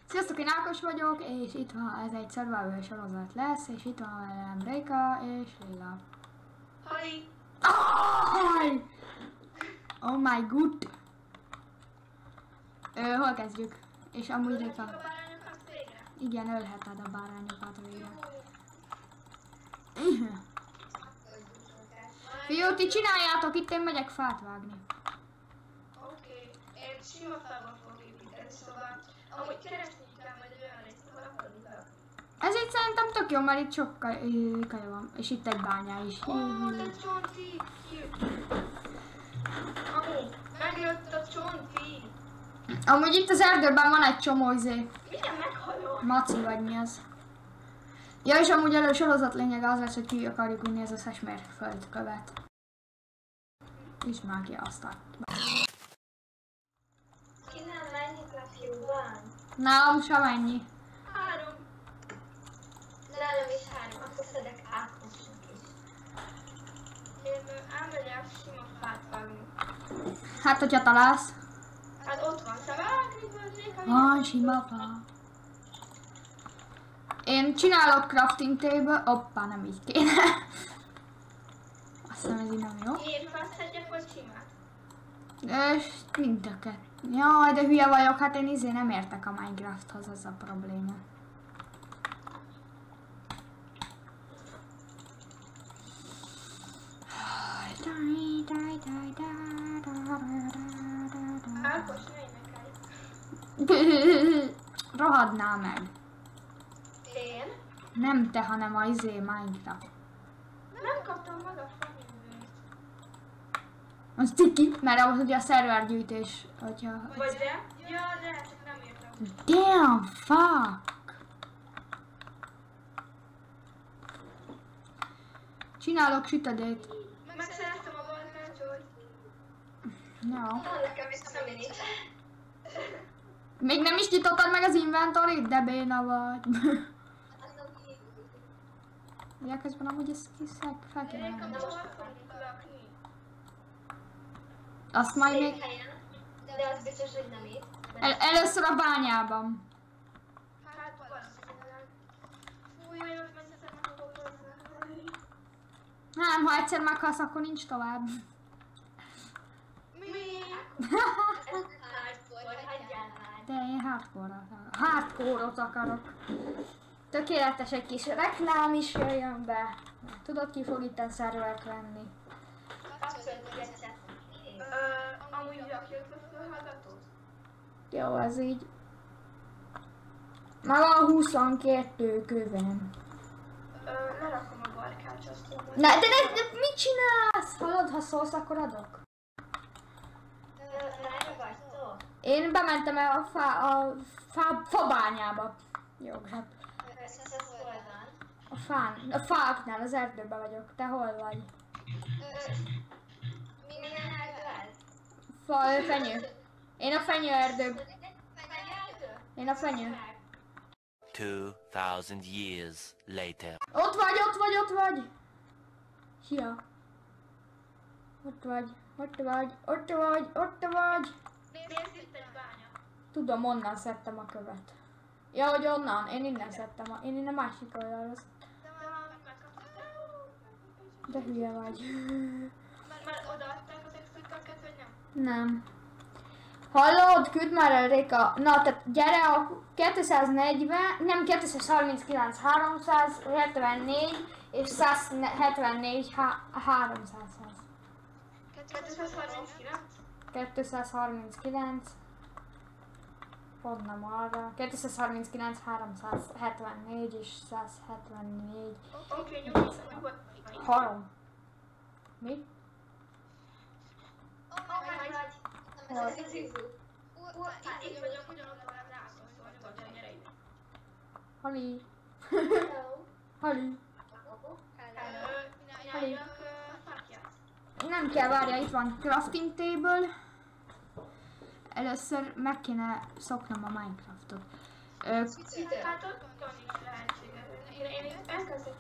Sziasztok, én Ákos vagyok, és itt van, ez egy survival sorozat lesz, és itt van velem Réka és Lila. Hi! Oh my god! Hol kezdjük? És amúgy Réka... Igen, ölheted a bárányokat végre. Fiú, ti csináljátok, itt én megyek fát vágni. Oké, én sima fával fogok építeni, szóval amúgy keresni kell majd olyan részt, ahol akarunk be. Ez itt szerintem tök jó, mert itt sok kaja van, és itt egy bányá is. Ó, de Csonti! Amúgy, megjött a Csonti! Amúgy itt az erdőben van egy csomó izé. Milyen meghaló? Maci vagy mi az? Ja, és amúgy elő sorozat lényege az lesz, hogy ki akarjuk vinni az összes mérföldkövet. És már ki azt Innen mennyi kafiú van? Nálam sem ennyi. 3. Nálam is 3, akkor szedek Ákosnak is. Én elmegyek sima fát vágni. Hát, hogyha találsz. Hát ott van, szóval Van sima fa. Én csinálok crafting table. Hoppá, nem így kéne. Azt hiszem, ez így nem jó. Én faszedjek, vagy simát? És mind a kettő. Jaj, de hülye vagyok, hát én izé nem értek a Minecrafthoz, az a probléma. Ákos, ne énekelj. Rohadnál meg. Én? Nem te, hanem a izé Minecraft. Nem kaptam meg a familyből. Az ciki, mert ahhoz ugye a szervergyűjtés, hogyha... Vagy de? Ja, de csak nem értem. Damn, fuck! Csinálok sütedét. Megszereztem a barkácsot. No. Nekem viszont nincs. Még nem is nyitottad meg az inventorit, de béna vagy. Ja, közben amúgy ezt fel kéne Én venni. nem akarunk lakni. Azt majd még... De az biztos, hogy nem itt. Először a bányában. Hát valószínűleg. Fúj, olyan messze nem fogok hozni. Nem, ha egyszer meghalsz, akkor nincs tovább. Mi? Hardcore, hagyjál már. De én hardcore-ot akarok. Tökéletes egy kis reklám is jöjjön be. Tudod, ki fog itt szervert venni. Kapcsolat recept. Amúgy rakjuk a fölhallgatót? Jó, ez így. Már van 22 kövem. Lerakom a barkácsot. Na, de mit csinálsz? Hallod, ha szólsz, akkor adok. Merre vagytok? Én bementem el a fabányába. Jó, hát. Ez hol van? A fáknál, az erdőben vagyok. Te hol vagy? Milyen erdő ez? Fenyő. Én a fenyőerdőben. Fenyőerdő? Én a fenyő. 2000 years later. Ott vagy, ott vagy, ott vagy! Szia! Ott vagy, ott vagy, ott vagy, ott vagy! Nézd itt egy bánya. Tudom, onnan szedtem a követ. Ja, hogy onnan, én innen szedtem, én innen másik oldalról. De már megkaptad. De hülye vagy. Már odaadták az explikákat, vagy nem? Nem. Hallod? Küld már el, Réka. Na, tehát gyere a 240, nem 239, 374 és 174, 300. 239? 239. Pont nem arra. 239, 374 és 174. Oké, nyugodtan. 3. Mi? Ez az Izu. Itt vagyok, ugyanott a rászol, szóval nyugodtan gyere ide. Hali. Hello. Hali. Csináljak fákját. Nem kell, várja, itt van crafting table. Először meg kéne szoknom a Minecraftot. Hát ottan is lehetséges. Én elkezdek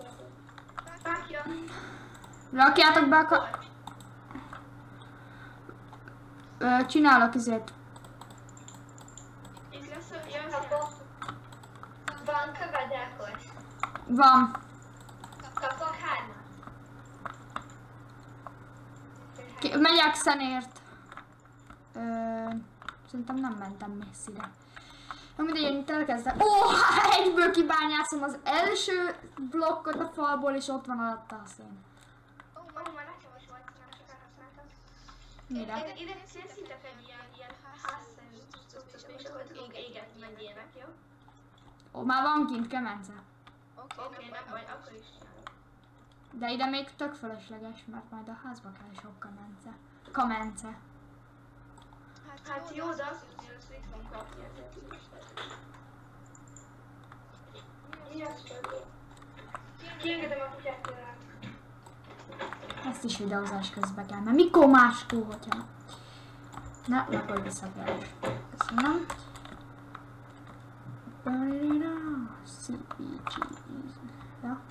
fákja. Rakjátok be a csinálok izét. Itt lesz, van köved, Ákos? Van. Kapok 3-at. Megyek szenért. Szerintem nem mentem messzire. Na mindegy, én itt elkezdem. Egyből kibányászom az első blokkot a falból, és ott van alatta a szén. Már nekem is volt, nem csak elhasználtam. Mire? Ide szétszitek egy ilyen házszerű cuccot, és akkor tudunk égetni meg ilyenek, jó? Már van kint kemence. Oké, nem baj, akkor is csinálom. De ide még tök fölösleges, mert majd a házba kell sok kamence. Hát jó, de azt is itt fogunk kapni ezért is. Ilyet csak. Kiengedem a kutyát tőle. Ezt is videózás közben kell, mert mikor máskor, hogyha... Ne, lakolj vissza kell. Köszönöm. CPG. Ja,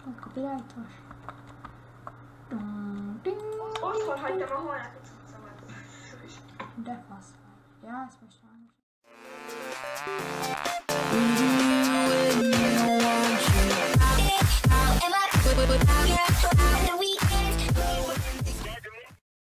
a copyrightos. Otthon hagytam a holnapi cuccomat. De fasz. Ja, ezt most már.